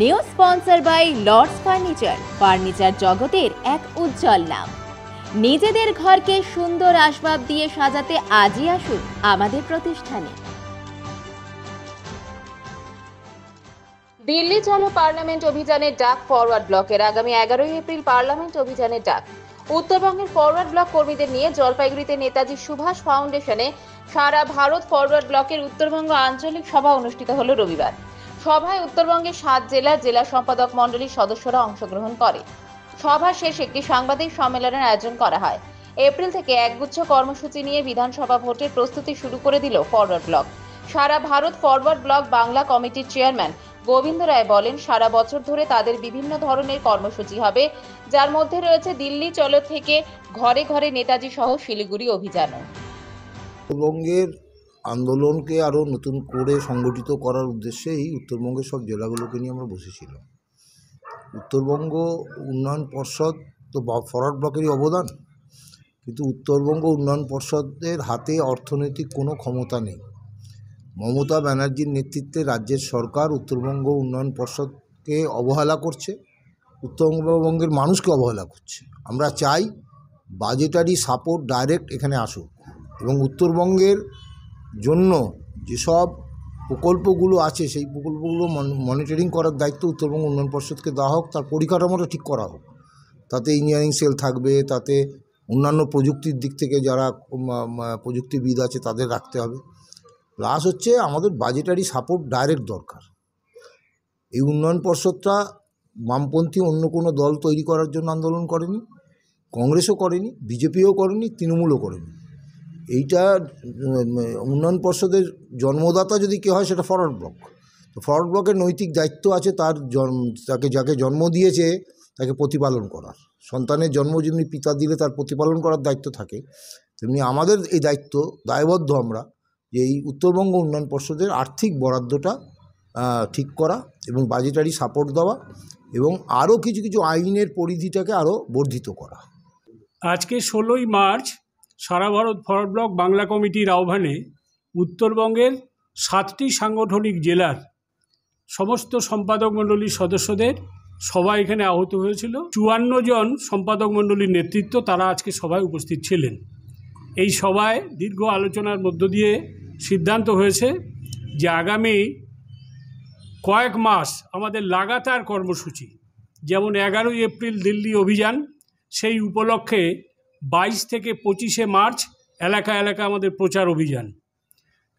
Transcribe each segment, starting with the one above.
New sponsor by Lords furniture জগতের এক উজ্জ্বল নাম। নিজেদের ঘরকে সুন্দর আসবাব দিয়ে সাজাতে আজই আসুন আমাদের প্রতিষ্ঠানে। দিল্লি চলো পার্লামেন্ট অভিযানের ডাক ফরওয়ার্ড ব্লকের। আগামী 11 এপ্রিল পার্লামেন্ট অভিযানের ডাক। উত্তরবঙ্গের ফরওয়ার্ড ব্লক কর্মীদের নিয়ে জলপাইগুড়িতে নেতাজি সুভাষ ফাউন্ডেশনে সারা ভারত ফরওয়ার্ড ব্লকের উত্তরবঙ্গ আঞ্চলিক সভা অনুষ্ঠিত হলো রবিবার। সভায় উত্তরবঙ্গের 7 জেলার জেলা সম্পাদক মণ্ডলীর সদস্যরা অংশগ্রহণ করে। সভা শেষে একটি সাংবাদিক সম্মেলনের আয়োজন করা হয়। এপ্রিল থেকে একগুচ্ছ কর্মসূচি নিয়ে বিধানসভা ভোটের প্রস্তুতি শুরু করে দিল ফরওয়ার্ড ব্লক। সারা ভারত ফরওয়ার্ড ব্লক বাংলা কমিটির চেয়ারম্যান গোবিন্দ রায় বলেন, সারা বছর ধরে তাদের বিভিন্ন ধরনের কর্মসূচি হবে, যার মধ্যে রয়েছে দিল্লি চলো থেকে ঘরে ঘরে নেতাজি সহ শিলিগুড়ি অভিযানও। উত্তরবঙ্গের আন্দোলনকে আরও নতুন করে সংগঠিত করার উদ্দেশ্যেই উত্তরবঙ্গের সব জেলাগুলোকে নিয়ে আমরা বসেছিলাম। উত্তরবঙ্গ উন্নয়ন পর্ষদ তো ফরওয়ার্ড ব্লকেরই অবদান, কিন্তু উত্তরবঙ্গ উন্নয়ন পর্ষদের হাতে অর্থনৈতিক কোনো ক্ষমতা নেই। মমতা ব্যানার্জির নেতৃত্বে রাজ্যের সরকার উত্তরবঙ্গ উন্নয়ন পর্ষদকে অবহেলা করছে, উত্তরবঙ্গের মানুষকে অবহেলা করছে। আমরা চাই বাজেটারি সাপোর্ট ডাইরেক্ট এখানে আসুক এবং উত্তরবঙ্গের জন্য যেসব প্রকল্পগুলো আছে সেই প্রকল্পগুলো মনিটরিং করার দায়িত্ব উত্তরবঙ্গ উন্নয়ন পর্ষদকে দেওয়া হোক, তার পরিকাঠামোটা ঠিক করা হোক। তাতে ইঞ্জিনিয়ারিং সেল থাকবে, তাতে অন্যান্য প্রযুক্তির দিক থেকে যারা প্রযুক্তিবিদ আছে তাদের রাখতে হবে। প্লাস হচ্ছে আমাদের বাজেটারি সাপোর্ট ডাইরেক্ট দরকার। এই উন্নয়ন পর্ষদটা বামপন্থী অন্য কোনো দল তৈরি করার জন্য আন্দোলন করেনি, কংগ্রেসও করেনি, বিজেপিও করেনি, তৃণমূলও করেনি। এইটা উন্নয়ন পর্ষদের জন্মদাতা যদি কেউ হয় সেটা ফরওয়ার্ড ব্লক। তো ফরওয়ার্ড ব্লকের নৈতিক দায়িত্ব আছে তাকে যাকে জন্ম দিয়েছে তাকে প্রতিপালন করার। সন্তানের জন্ম যেমনি পিতা দিলে তার প্রতিপালন করার দায়িত্ব থাকে, তেমনি আমাদের এই দায়িত্ব দায়বদ্ধ আমরা যে এই উত্তরবঙ্গ উন্নয়ন পর্ষদের আর্থিক বরাদ্দটা ঠিক করা এবং বাজেটারি সাপোর্ট দেওয়া এবং আরও কিছু কিছু আইনের পরিধিটাকে আরও বর্ধিত করা। আজকে 16ই মার্চ সারা ভারত ফরওয়ার্ড ব্লক বাংলা কমিটির আহ্বানে উত্তরবঙ্গের 7টি সাংগঠনিক জেলার সমস্ত সম্পাদক মণ্ডলীর সদস্যদের সবাই এখানে আহত হয়েছিল। 54 জন সম্পাদক মণ্ডলীর নেতৃত্ব তারা আজকে সভায় উপস্থিত ছিলেন। এই সভায় দীর্ঘ আলোচনার মধ্য দিয়ে সিদ্ধান্ত হয়েছে যে আগামী কয়েক মাস আমাদের লাগাতার কর্মসূচি, যেমন 11 এপ্রিল দিল্লি অভিযান, সেই উপলক্ষে 22 থেকে 25 মার্চ এলাকা এলাকা আমাদের প্রচার অভিযান।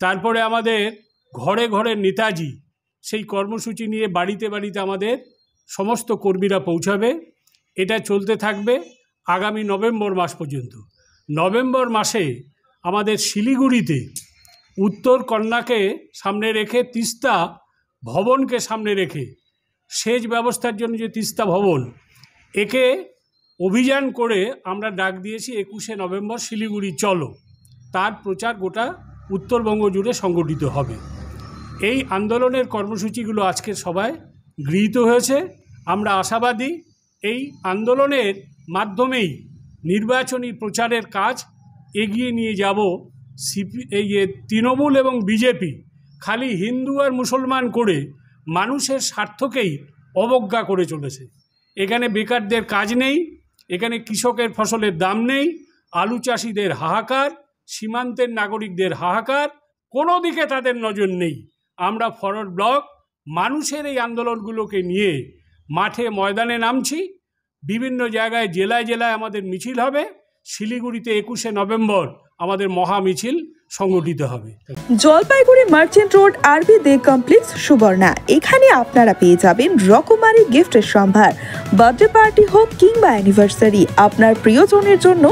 তারপরে আমাদের ঘরে ঘরে নেতাজি, সেই কর্মসূচি নিয়ে বাড়িতে বাড়িতে আমাদের সমস্ত কর্মীরা পৌঁছাবে। এটা চলতে থাকবে আগামী নভেম্বর মাস পর্যন্ত। নভেম্বর মাসে আমাদের শিলিগুড়িতে উত্তর কন্যাকে সামনে রেখে, তিস্তা ভবনকে সামনে রেখে, সেচ ব্যবস্থার জন্য যে তিস্তা ভবন, একে অভিযান করে আমরা ডাক দিয়েছি 21 নভেম্বর শিলিগুড়ি চলো। তার প্রচার গোটা উত্তরবঙ্গ জুড়ে সংগঠিত হবে। এই আন্দোলনের কর্মসূচিগুলো আজকের সভায় গৃহীত হয়েছে। আমরা আশাবাদী এই আন্দোলনের মাধ্যমেই নির্বাচনী প্রচারের কাজ এগিয়ে নিয়ে যাব। তৃণমূল এবং বিজেপি খালি হিন্দু আর মুসলমান করে মানুষের স্বার্থকেই অবজ্ঞা করে চলেছে। এখানে বেকারদের কাজ নেই, এখানে কৃষকের ফসলের দাম নেই, আলু চাষিদের হাহাকার, সীমান্তের নাগরিকদের হাহাকার, কোনো দিকে তাদের নজর নেই। আমরা ফরওয়ার্ড ব্লক মানুষের এই আন্দোলনগুলোকে নিয়ে মাঠে ময়দানে নামছি। বিভিন্ন জায়গায় জেলায় জেলায় আমাদের মিছিল হবে। শিলিগুড়িতে 21 নভেম্বর আমাদের মহা মিছিল সংগঠিত হবে। জলপাইগুড়ি মার্চেন্ট রোড আরবি দে কমপ্লেক্স সুবর্ণা। এখানে আপনারা পেয়ে যাবেন রকমারি গিফটের সম্ভার। বার্থডে পার্টি হোক কিংবা অ্যানিভার্সারি, আপনার প্রিয়জনের জন্য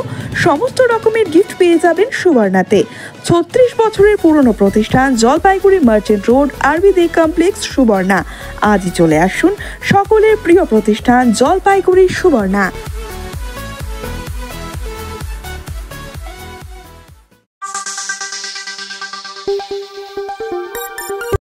সমস্ত রকমের গিফট পেয়ে যাবেন সুবর্ণাতে। 36 বছরের পুরনো প্রতিষ্ঠান জলপাইগুড়ি মার্চেন্ট রোড আরবি দে কমপ্লেক্স সুবর্ণা। আজই চলে আসুন সকলের প্রিয় প্রতিষ্ঠান জলপাইগুড়ি সুবর্ণা।